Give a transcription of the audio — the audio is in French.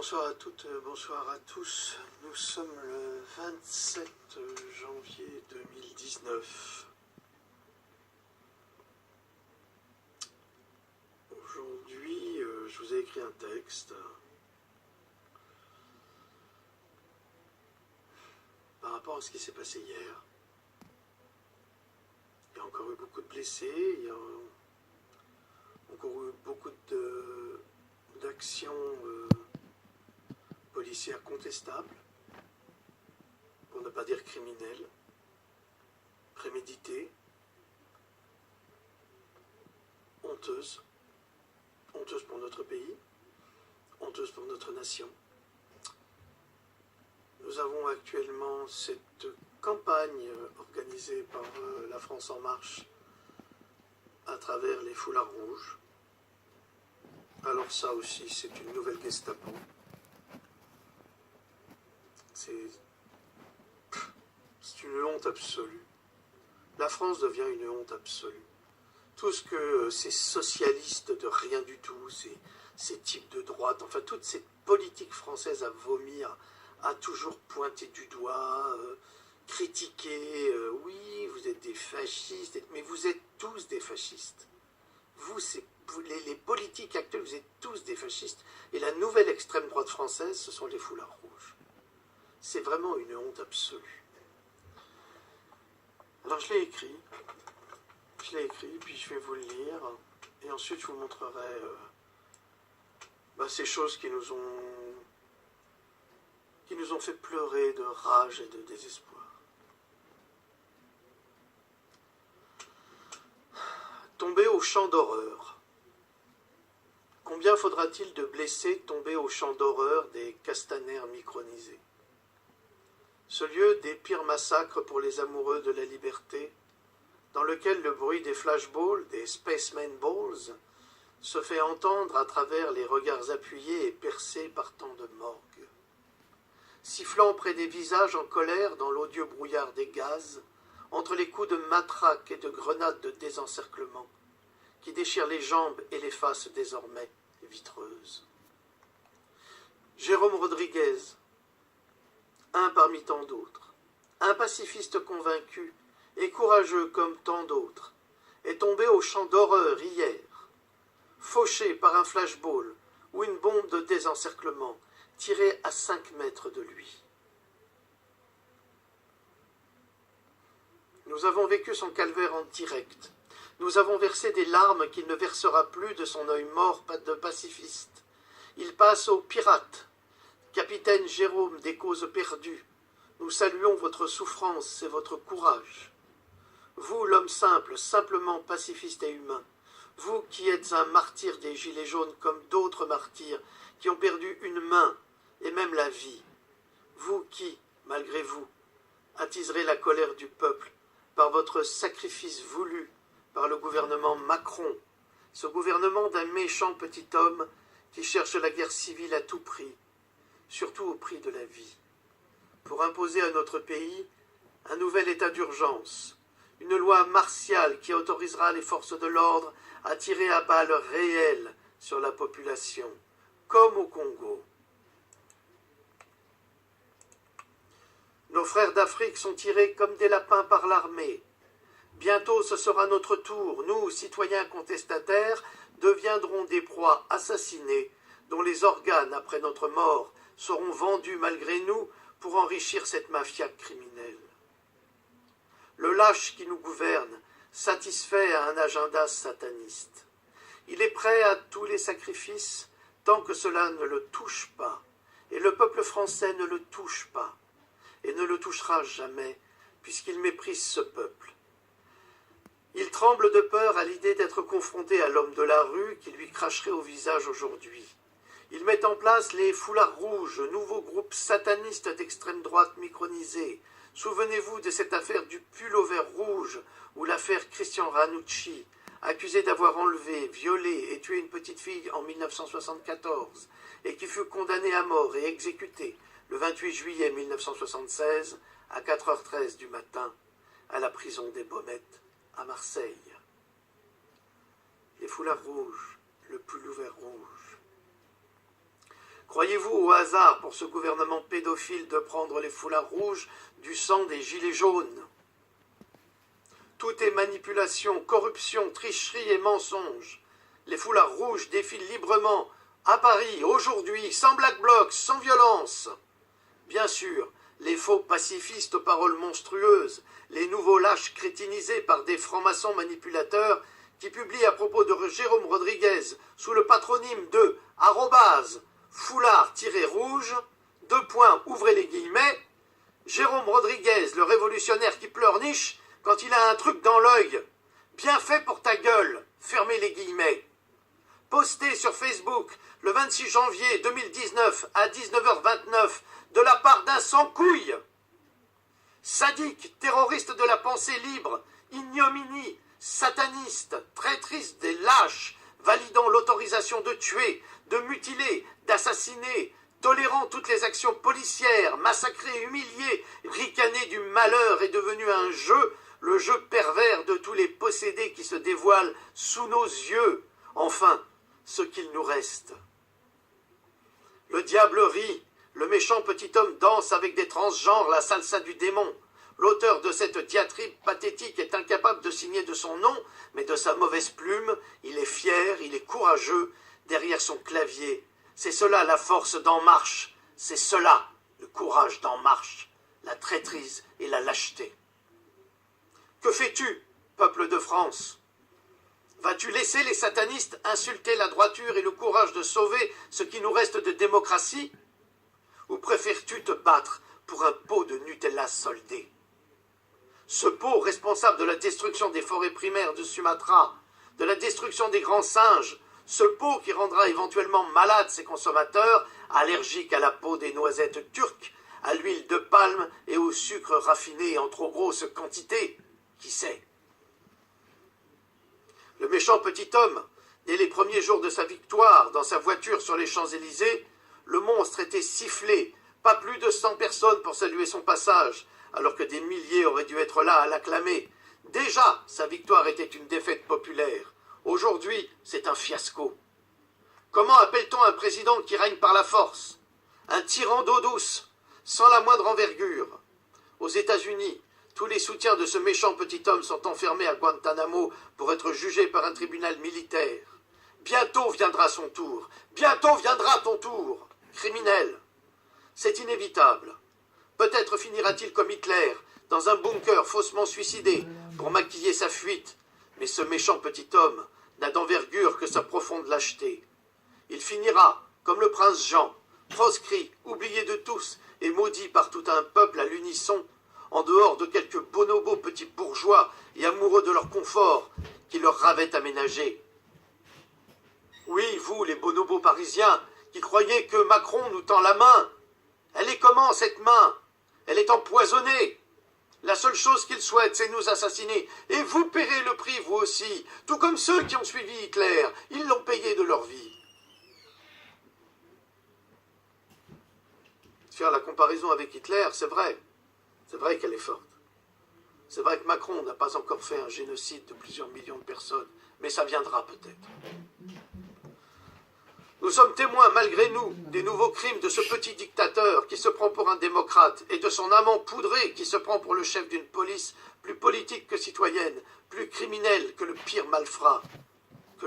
Bonsoir à toutes, bonsoir à tous. Nous sommes le 27 janvier 2019. Aujourd'hui, je vous ai écrit un texte par rapport à ce qui s'est passé hier. Il y a encore eu beaucoup de blessés, il y a encore eu beaucoup d'actions policières contestables, pour ne pas dire criminelles, préméditées, honteuses pour notre pays, honteuses pour notre nation. Nous avons actuellement cette campagne organisée par la France en marche à travers les foulards rouges. Alors ça aussi, c'est une nouvelle Gestapo. C'est une honte absolue. La France devient une honte absolue. Tout ce que ces socialistes de rien du tout, ces types de droite, enfin toute cette politique française à vomir, à toujours pointer du doigt, critiquer, oui, vous êtes des fascistes, mais vous êtes tous des fascistes. Les politiques actuelles, vous êtes tous des fascistes. Et la nouvelle extrême droite française, ce sont les foulards rouges. C'est vraiment une honte absolue. Alors je l'ai écrit, puis je vais vous le lire, et ensuite je vous montrerai ces choses qui nous ont fait pleurer de rage et de désespoir. Tomber au champ d'horreur. Combien faudra-t-il de blessés tomber au champ d'horreur des castaners micronisés? Ce lieu des pires massacres pour les amoureux de la liberté, dans lequel le bruit des flashballs, des spaceman balls, se fait entendre à travers les regards appuyés et percés par tant de morgues. Sifflant près des visages en colère dans l'odieux brouillard des gaz, entre les coups de matraque et de grenades de désencerclement, qui déchirent les jambes et les faces désormais vitreuses. Jérôme Rodriguez, un parmi tant d'autres, un pacifiste convaincu et courageux comme tant d'autres, est tombé au champ d'horreur hier, fauché par un flashball ou une bombe de désencerclement tirée à 5 mètres de lui. Nous avons vécu son calvaire en direct. Nous avons versé des larmes qu'il ne versera plus de son œil mort de pacifiste. Il passe aux pirates. Capitaine Jérôme des causes perdues, nous saluons votre souffrance et votre courage. Vous, l'homme simple, simplement pacifiste et humain, vous qui êtes un martyr des Gilets jaunes comme d'autres martyrs qui ont perdu une main et même la vie, vous qui, malgré vous, attiserez la colère du peuple par votre sacrifice voulu par le gouvernement Macron, ce gouvernement d'un méchant petit homme qui cherche la guerre civile à tout prix, surtout au prix de la vie, pour imposer à notre pays un nouvel état d'urgence, une loi martiale qui autorisera les forces de l'ordre à tirer à balles réelles sur la population, comme au Congo. Nos frères d'Afrique sont tirés comme des lapins par l'armée. Bientôt ce sera notre tour, nous, citoyens contestataires, deviendrons des proies assassinées dont les organes, après notre mort, seront vendus malgré nous pour enrichir cette mafia criminelle. Le lâche qui nous gouverne satisfait à un agenda sataniste. Il est prêt à tous les sacrifices tant que cela ne le touche pas, et le peuple français ne le touche pas, et ne le touchera jamais, puisqu'il méprise ce peuple. Il tremble de peur à l'idée d'être confronté à l'homme de la rue qui lui cracherait au visage aujourd'hui. Il met en place les foulards rouges, nouveau groupe sataniste d'extrême droite micronisé. Souvenez-vous de cette affaire du pull-over rouge ou l'affaire Christian Ranucci, accusé d'avoir enlevé, violé et tué une petite fille en 1974 et qui fut condamné à mort et exécuté le 28 juillet 1976 à 4h13 du matin à la prison des Baumettes à Marseille. Les foulards rouges, le pull-over rouge. Croyez-vous au hasard pour ce gouvernement pédophile de prendre les foulards rouges du sang des gilets jaunes? Tout est manipulation, corruption, tricherie et mensonge. Les foulards rouges défilent librement à Paris, aujourd'hui, sans black bloc, sans violence. Bien sûr, les faux pacifistes aux paroles monstrueuses, les nouveaux lâches crétinisés par des francs-maçons manipulateurs qui publient à propos de Jérôme Rodriguez sous le patronyme de @foulard-rouge, ouvrez les guillemets, Jérôme Rodriguez, le révolutionnaire qui pleurniche quand il a un truc dans l'œil. Bien fait pour ta gueule, fermez les guillemets. Posté sur Facebook le 26 janvier 2019 à 19h29 de la part d'un sans-couille. Sadique, terroriste de la pensée libre, ignominie, sataniste, traîtrise des lâches, validant l'autorisation de tuer, de mutiler, d'assassiner, tolérant toutes les actions policières, massacrer, humilier, ricaner du malheur est devenu un jeu, le jeu pervers de tous les possédés qui se dévoilent sous nos yeux. Enfin, ce qu'il nous reste. Le diable rit, le méchant petit homme danse avec des transgenres la salsa du démon. L'auteur de cette diatribe pathétique est incapable de signer de son nom, mais de sa mauvaise plume, il est fier, il est courageux, derrière son clavier. C'est cela la force d'En Marche, c'est cela le courage d'En Marche, la traîtrise et la lâcheté. Que fais-tu, peuple de France? Vas-tu laisser les satanistes insulter la droiture et le courage de sauver ce qui nous reste de démocratie? Ou préfères-tu te battre pour un pot de Nutella soldé? Ce pot responsable de la destruction des forêts primaires de Sumatra, de la destruction des grands singes, ce pot qui rendra éventuellement malades ses consommateurs, allergiques à la peau des noisettes turques, à l'huile de palme et au sucre raffiné en trop grosse quantité, qui sait? Le méchant petit homme, dès les premiers jours de sa victoire dans sa voiture sur les Champs-Élysées, le monstre était sifflé, pas plus de 100 personnes pour saluer son passage, alors que des milliers auraient dû être là à l'acclamer. Déjà, sa victoire était une défaite populaire. Aujourd'hui, c'est un fiasco. Comment appelle-t-on un président qui règne par la force? Un tyran d'eau douce, sans la moindre envergure. Aux États-Unis, tous les soutiens de ce méchant petit homme sont enfermés à Guantanamo pour être jugés par un tribunal militaire. Bientôt viendra son tour. Bientôt viendra ton tour. Criminel. C'est inévitable. Peut-être finira-t-il comme Hitler, dans un bunker faussement suicidé, pour maquiller sa fuite. Mais ce méchant petit homme n'a d'envergure que sa profonde lâcheté. Il finira, comme le prince Jean, proscrit, oublié de tous et maudit par tout un peuple à l'unisson, en dehors de quelques bonobos petits bourgeois et amoureux de leur confort qui leur avaient aménagé. Oui, vous, les bonobos parisiens, qui croyez que Macron nous tend la main. Elle est comment, cette main? Elle est empoisonnée. La seule chose qu'il souhaite, c'est nous assassiner. Et vous paierez le prix, vous aussi. Tout comme ceux qui ont suivi Hitler. Ils l'ont payé de leur vie. Faire la comparaison avec Hitler, c'est vrai. C'est vrai qu'elle est forte. C'est vrai que Macron n'a pas encore fait un génocide de plusieurs millions de personnes. Mais ça viendra peut-être. Nous sommes témoins, malgré nous, des nouveaux crimes de ce petit dictateur qui se prend pour un démocrate et de son amant poudré qui se prend pour le chef d'une police plus politique que citoyenne, plus criminelle que le pire malfrat.